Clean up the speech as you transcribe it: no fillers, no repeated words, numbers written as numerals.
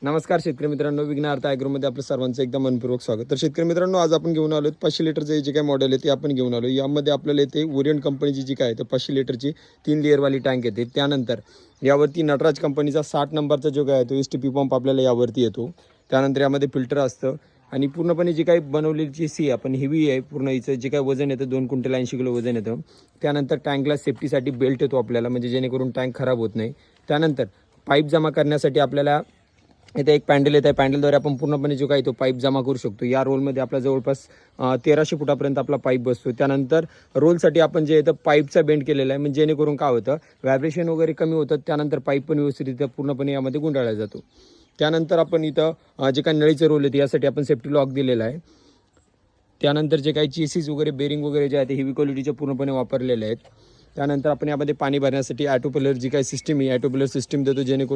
नमस्कार शेतकरी मित्रांनो, विघ्नहर्ता ॲग्रोमध्ये आपलं सर्वांचं एकदम मनपूर्वक स्वागत. तर शेतकरी मित्रांनो, आज आपण घेऊन आलो 500 लिटरचं जे काय मॉडेल आहे ते आपण घेऊन आलो. यामध्ये आपल्याला येते ओरिएंट कंपनीची जी काय आहे तर 500 लिटरची 3 लेअरवाली टँक येते. त्यानंतर यावरती नटराज कंपनीचा 60 नंबरचा जो काय आहे तो एस टी पी पंप आपल्याला यावरती येतो. त्यानंतर यामध्ये फिल्टर असतं आणि पूर्णपणे जी काही बनवलेली सी आपण हेवी आहे. पूर्ण हिचं जे काही वजन येतं 2 क्विंटल 80 किलो वजन येतं. त्यानंतर टँकला सेफ्टीसाठी बेल्ट येतो आपल्याला, म्हणजे जेणेकरून टँक खराब होत नाही. त्यानंतर पाईप जमा करण्यासाठी आपल्याला इथे एक पॅन्डल येत आहे. पॅन्डलद्वारे आपण पूर्णपणे जो काही तो पाईप जमा करू शकतो. या रोलमध्ये आपला जवळपास 1300 फुटापर्यंत आपला पाईप बसतो. त्यानंतर रोलसाठी आपण जे येतं पाईपचा बेंड केलेला आहे, म्हणजे जेणेकरून काय होतं व्हायब्रेशन वगैरे कमी होतं. त्यानंतर पाईप पण व्यवस्थितरित्या पूर्णपणे यामध्ये गुंडाळला जातो. त्यानंतर आपण इथं जे काही नळीचे रोल आहेत यासाठी आपण सेफ्टी लॉक दिलेला आहे. त्यानंतर जे काही चेसीस वगैरे बेरिंग वगैरे जे आहे ते हेवी क्वालिटीचे पूर्णपणे वापरलेले आहेत. त्यानंतर आपण यामध्ये पाणी भरण्यासाठी ॲटोपिलर जी काही सिस्टीम आहे ॲटोपिलर सिस्टीम देतो, जेणेकरून